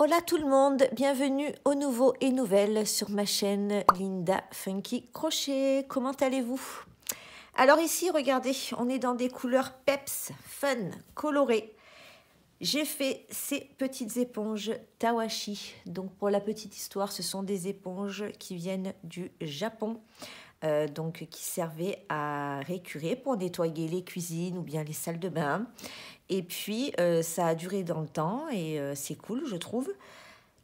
Hola tout le monde, bienvenue aux nouveaux et nouvelles sur ma chaîne Linda Funky Crochet. Comment allez-vous? Alors ici, regardez, on est dans des couleurs peps, fun, colorées. J'ai fait ces petites éponges Tawashi. Donc pour la petite histoire, ce sont des éponges qui viennent du Japon. Donc qui servaient à récurer pour nettoyer les cuisines ou bien les salles de bain. Et puis ça a duré dans le temps et c'est cool, je trouve.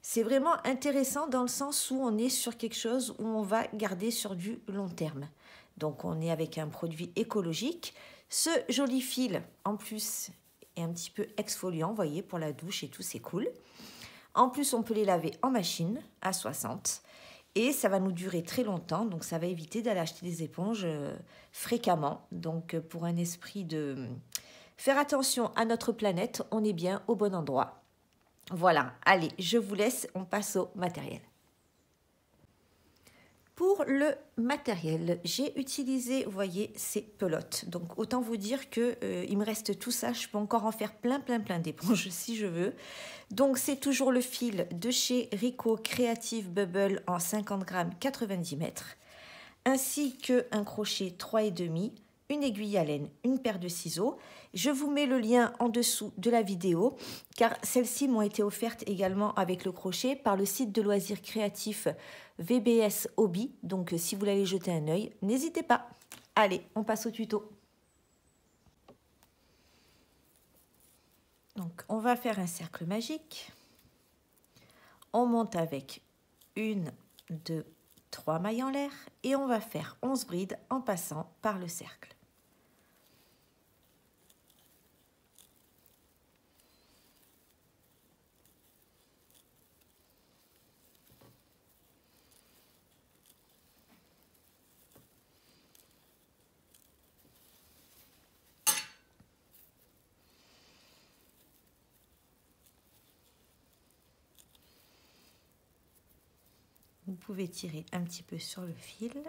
C'est vraiment intéressant dans le sens où on est sur quelque chose où on va garder sur du long terme. Donc on est avec un produit écologique. Ce joli fil en plus est un petit peu exfoliant, vous voyez, pour la douche et tout, c'est cool. En plus, on peut les laver en machine à 60 et ça va nous durer très longtemps. Donc ça va éviter d'aller acheter des éponges fréquemment. Donc pour un esprit de faire attention à notre planète, on est bien au bon endroit. Voilà, allez, je vous laisse, on passe au matériel. Pour le matériel, j'ai utilisé, vous voyez, ces pelotes. Donc, autant vous dire que il me reste tout ça. Je peux encore en faire plein d'éponges si je veux. Donc, c'est toujours le fil de chez Rico Creative Bubble en 50 grammes, 90 mètres. Ainsi qu'un crochet 3,5, une aiguille à laine, une paire de ciseaux. Je vous mets le lien en dessous de la vidéo car celles-ci m'ont été offertes également avec le crochet par le site de loisirs créatifs VBS Hobby. Donc si vous voulez aller jeter un œil, n'hésitez pas. Allez, on passe au tuto. Donc on va faire un cercle magique. On monte avec 1, 2, 3 mailles en l'air et on va faire 11 brides en passant par le cercle. Vous pouvez tirer un petit peu sur le fil.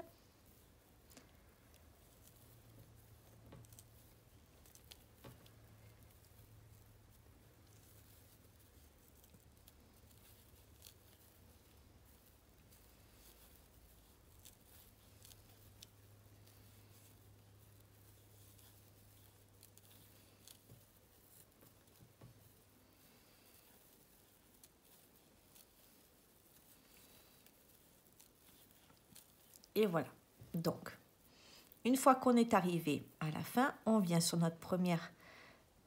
Et voilà. Donc, une fois qu'on est arrivé à la fin, on vient sur notre première,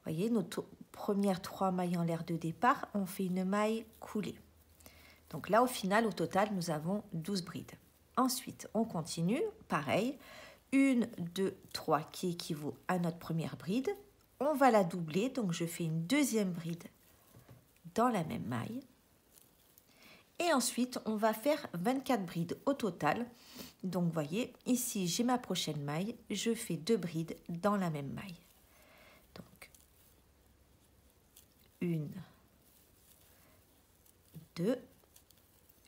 voyez, notre première 3 mailles en l'air de départ, on fait une maille coulée. Donc là, au final, au total, nous avons 12 brides. Ensuite, on continue, pareil, 1, 2, 3 qui équivaut à notre première bride. On va la doubler, donc je fais une deuxième bride dans la même maille. Et ensuite, on va faire 24 brides au total. Donc, vous voyez, ici, j'ai ma prochaine maille. Je fais 2 brides dans la même maille. Donc, 1, 2.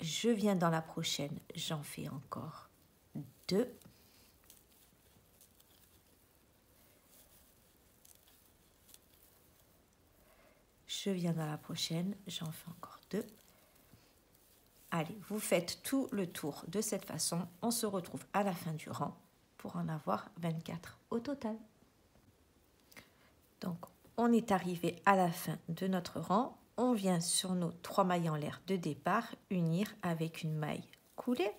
Je viens dans la prochaine, j'en fais encore 2. Je viens dans la prochaine, j'en fais encore 2. Allez, vous faites tout le tour de cette façon. On se retrouve à la fin du rang pour en avoir 24 au total. Donc, on est arrivé à la fin de notre rang. On vient sur nos 3 mailles en l'air de départ, unir avec une maille coulée.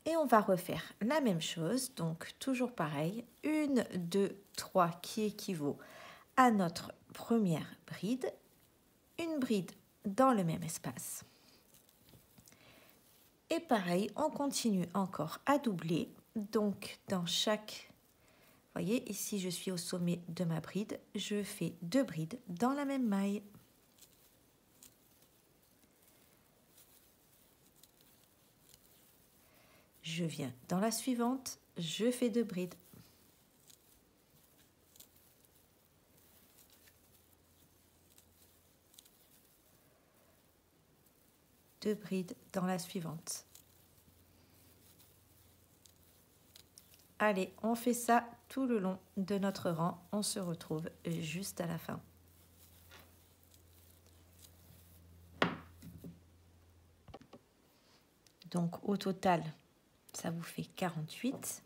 Et on va refaire la même chose. Donc, toujours pareil. 1, 2, 3 qui équivaut à notre première bride. Une bride dans le même espace. Et pareil, on continue encore à doubler. Donc, dans chaque... Vous voyez, ici, je suis au sommet de ma bride. Je fais 2 brides dans la même maille. Je viens dans la suivante. Je fais 2 brides. Deux brides dans la suivante. Allez, on fait ça tout le long de notre rang. On se retrouve juste à la fin. Donc au total, ça vous fait 48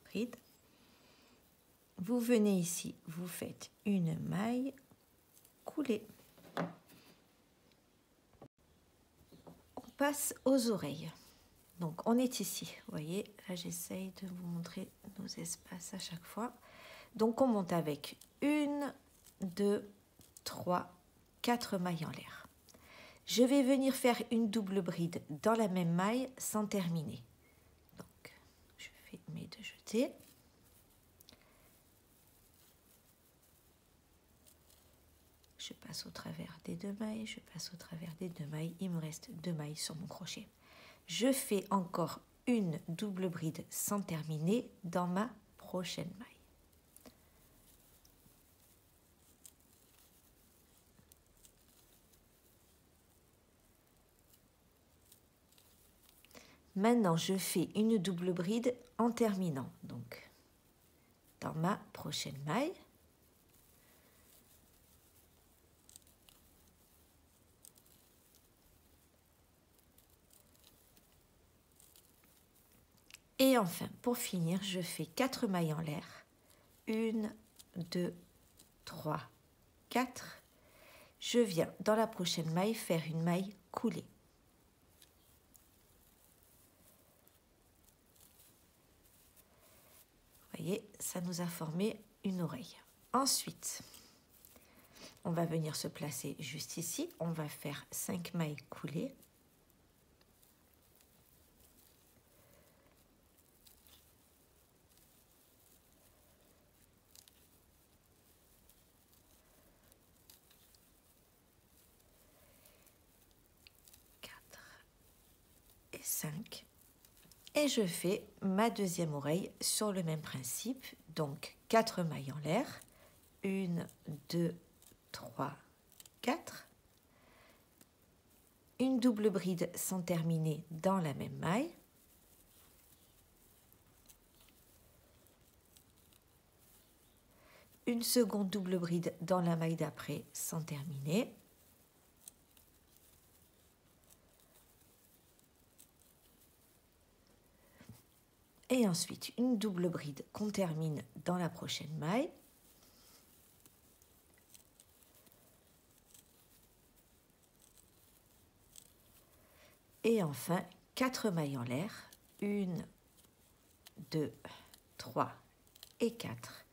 brides. Vous venez ici, vous faites une maille coulée. On passe aux oreilles. Donc on est ici, vous voyez, là j'essaye de vous montrer nos espaces à chaque fois. Donc on monte avec 1, 2, 3, 4 mailles en l'air. Je vais venir faire une double bride dans la même maille sans terminer. Donc je fais mes 2 jetés. Je passe au travers des 2 mailles, je passe au travers des 2 mailles, il me reste 2 mailles sur mon crochet. Je fais encore une double bride sans terminer dans ma prochaine maille. Maintenant, je fais une double bride en terminant. Donc, dans ma prochaine maille. Et enfin, pour finir, je fais 4 mailles en l'air. 1, 2, 3, 4. Je viens dans la prochaine maille faire une maille coulée. Vous voyez, ça nous a formé une oreille. Ensuite, on va venir se placer juste ici. On va faire 5 mailles coulées. Et 5. Et je fais ma deuxième oreille sur le même principe. Donc 4 mailles en l'air. 1, 2, 3, 4. Une double bride sans terminer dans la même maille. Une seconde double bride dans la maille d'après sans terminer. Et ensuite, une double bride qu'on termine dans la prochaine maille. Et enfin, 4 mailles en l'air. 1, 2, 3 et 4.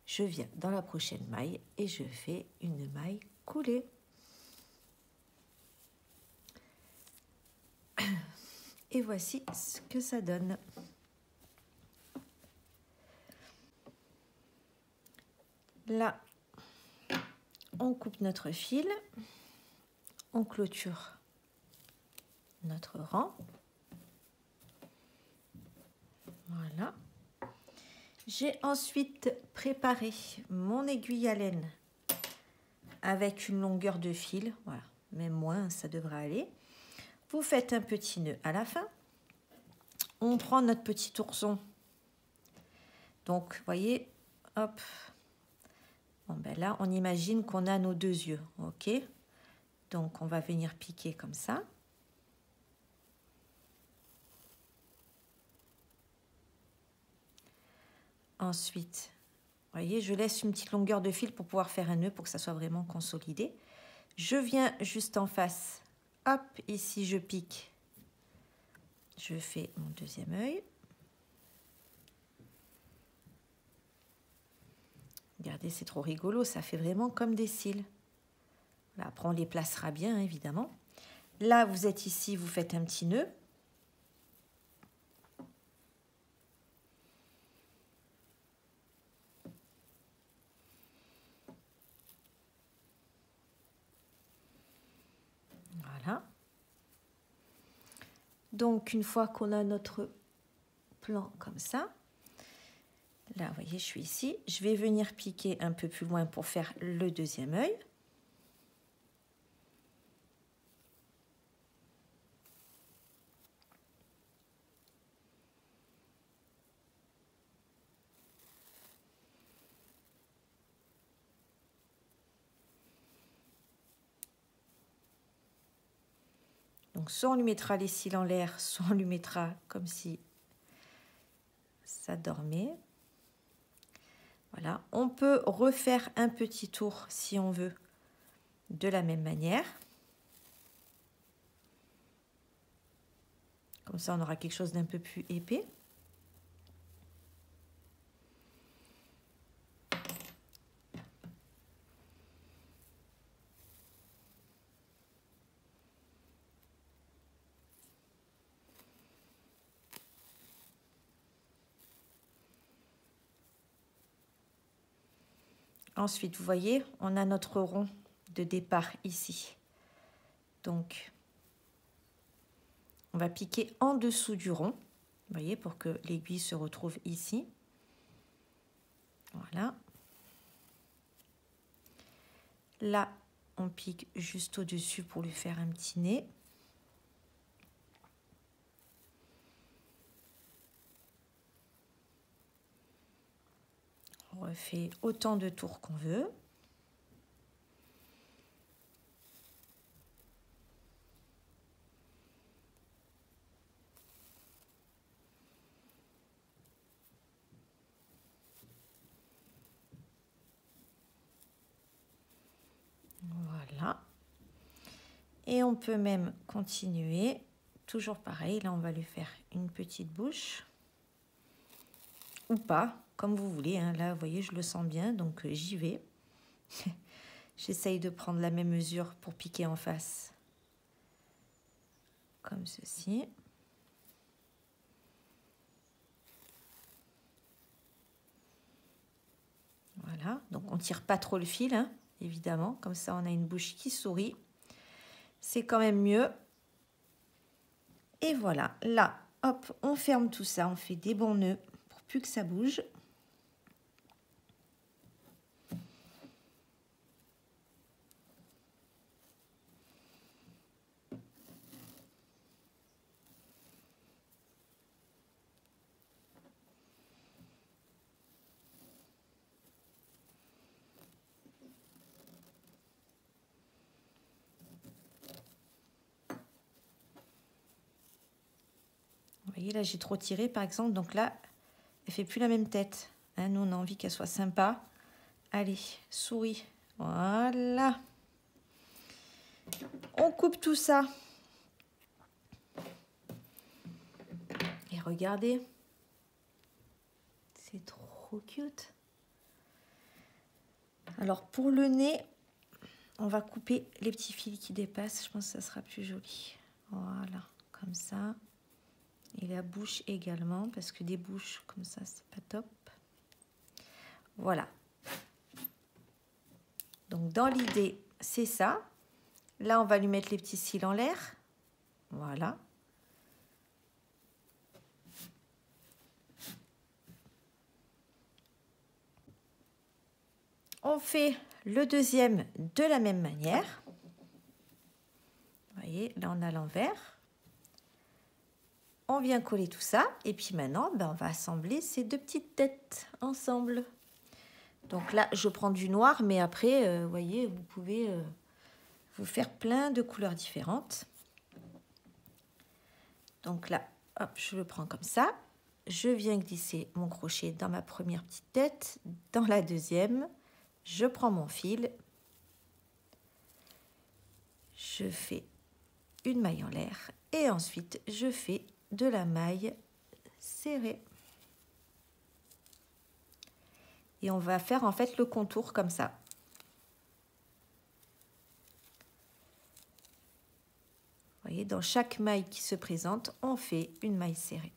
Je viens dans la prochaine maille et je fais une maille coulée. Et voici ce que ça donne. Là, on coupe notre fil, on clôture notre rang. Voilà. J'ai ensuite préparé mon aiguille à laine avec une longueur de fil, voilà, même moins, ça devrait aller. Vous faites un petit nœud à la fin. On prend notre petit ourson. Donc, vous voyez, hop. Bon, ben là, on imagine qu'on a nos 2 yeux, ok? Donc, on va venir piquer comme ça. Ensuite, vous voyez, je laisse une petite longueur de fil pour pouvoir faire un nœud pour que ça soit vraiment consolidé. Je viens juste en face, hop, ici je pique. Je fais mon deuxième œil. Regardez, c'est trop rigolo, ça fait vraiment comme des cils. Là, après, on les placera bien, évidemment. Là, vous êtes ici, vous faites un petit nœud. Voilà. Donc, une fois qu'on a notre plan comme ça, là, vous voyez, je suis ici. Je vais venir piquer un peu plus loin pour faire le deuxième œil. Donc soit on lui mettra les cils en l'air, soit on lui mettra comme si ça dormait. Voilà, on peut refaire un petit tour si on veut de la même manière. Comme ça, on aura quelque chose d'un peu plus épais. Ensuite, vous voyez, on a notre rond de départ ici. Donc, on va piquer en dessous du rond, vous voyez, pour que l'aiguille se retrouve ici. Voilà. Là, on pique juste au-dessus pour lui faire un petit nez. On refait autant de tours qu'on veut. Voilà. Et on peut même continuer. Toujours pareil, là on va lui faire une petite bouche. Ou pas, comme vous voulez. Hein. Là, vous voyez, je le sens bien, donc j'y vais. J'essaye de prendre la même mesure pour piquer en face. Comme ceci. Voilà, donc on ne tire pas trop le fil, hein, évidemment. Comme ça, on a une bouche qui sourit. C'est quand même mieux. Et voilà, là, hop, on ferme tout ça. On fait des bons nœuds pour plus que ça bouge. Vous voyez, là, j'ai trop tiré, par exemple. Donc là, elle fait plus la même tête. Hein, nous, on a envie qu'elle soit sympa. Allez, souris. Voilà. On coupe tout ça. Et regardez. C'est trop cute. Alors, pour le nez, on va couper les petits fils qui dépassent. Je pense que ça sera plus joli. Voilà, comme ça. Et la bouche également, parce que des bouches comme ça, c'est pas top. Voilà. Donc, dans l'idée, c'est ça. Là, on va lui mettre les petits cils en l'air. Voilà. On fait le deuxième de la même manière. Vous voyez, là, on a l'envers. On vient coller tout ça. Et puis maintenant, ben, on va assembler ces deux petites têtes ensemble. Donc là, je prends du noir, mais après, vous voyez, vous pouvez vous faire plein de couleurs différentes. Donc là, hop, je le prends comme ça. Je viens glisser mon crochet dans ma première petite tête, dans la deuxième. Je prends mon fil. Je fais une maille en l'air et ensuite, je fais de la maille serrée. Et on va faire en fait le contour comme ça. Vous voyez, dans chaque maille qui se présente, on fait une maille serrée.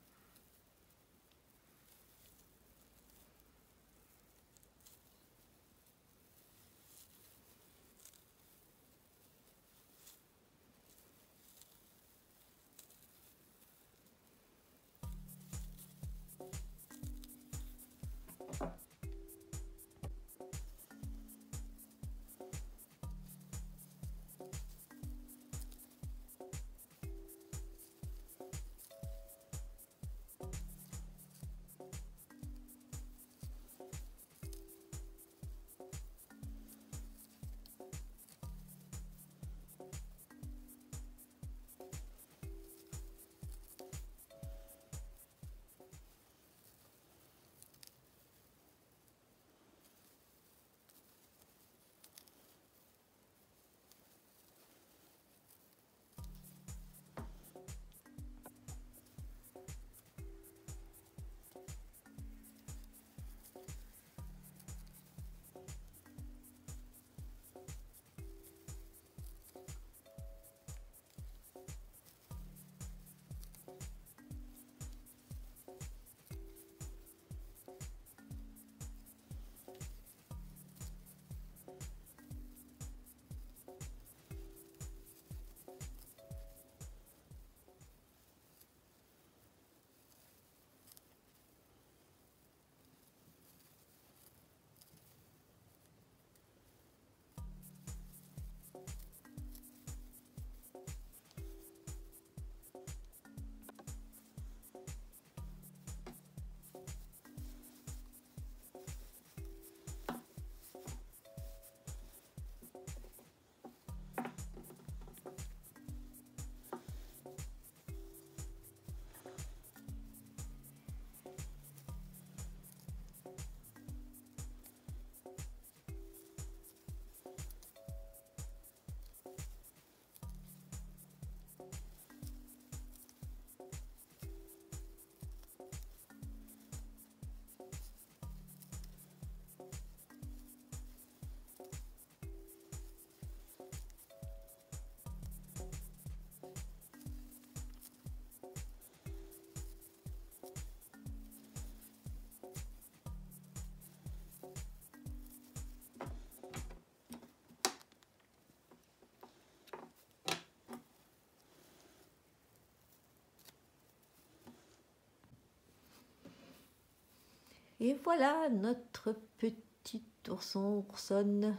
Et voilà notre petit ourson, oursonne,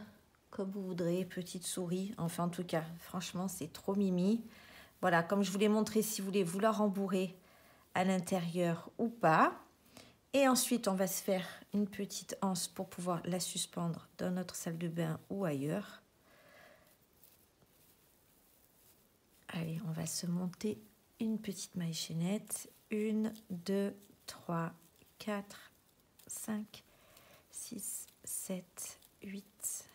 comme vous voudrez, petite souris. Enfin, en tout cas, franchement, c'est trop mimi. Voilà, comme je vous l'ai montré, si vous voulez vous la rembourrer à l'intérieur ou pas. Et ensuite, on va se faire une petite anse pour pouvoir la suspendre dans notre salle de bain ou ailleurs. Allez, on va se monter une petite maille chaînette. 1, 2, 3, 4, 5, 6, 7, 8.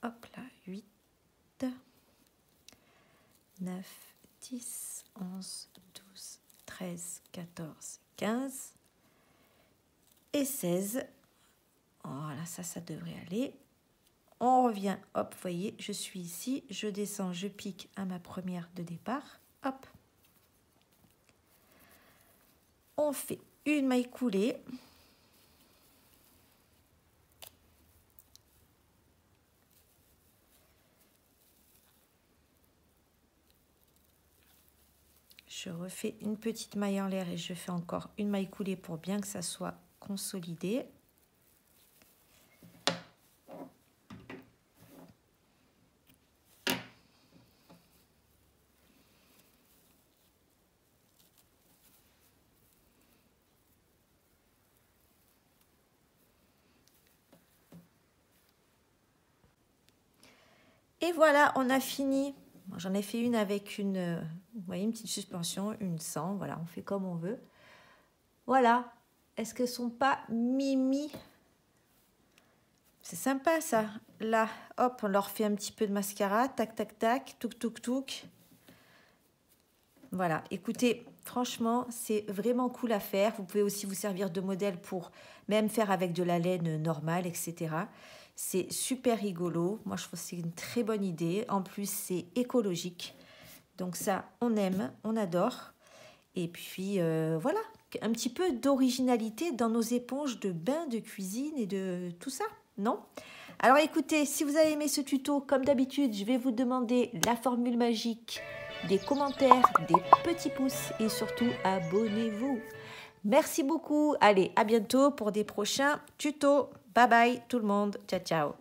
Hop là, 8, 9, 10, 11, 12, 13, 14, 15 et 16. Voilà, ça devrait aller. On revient, hop, vous voyez, je suis ici, je descends, je pique à ma première de départ, hop. On fait une maille coulée. Je refais une petite maille en l'air et je fais encore une maille coulée pour bien que ça soit consolidé. Et voilà, on a fini. J'en ai fait une avec une, vous voyez, une petite suspension, une sans. Voilà, on fait comme on veut. Voilà. Est-ce qu'elles sont pas mimi? C'est sympa ça. Là, hop, on leur fait un petit peu de mascara. Tac, tac, tac. Touk, touk, touk. Voilà. Écoutez, franchement, c'est vraiment cool à faire. Vous pouvez aussi vous servir de modèle pour même faire avec de la laine normale, etc. C'est super rigolo. Moi, je trouve que c'est une très bonne idée. En plus, c'est écologique. Donc ça, on aime, on adore. Et puis, voilà, un petit peu d'originalité dans nos éponges de bain, de cuisine et de tout ça, non? Alors écoutez, si vous avez aimé ce tuto, comme d'habitude, je vais vous demander la formule magique, des commentaires, des petits pouces et surtout, abonnez-vous. Merci beaucoup. Allez, à bientôt pour des prochains tutos. Bye bye tout le monde. Ciao, ciao.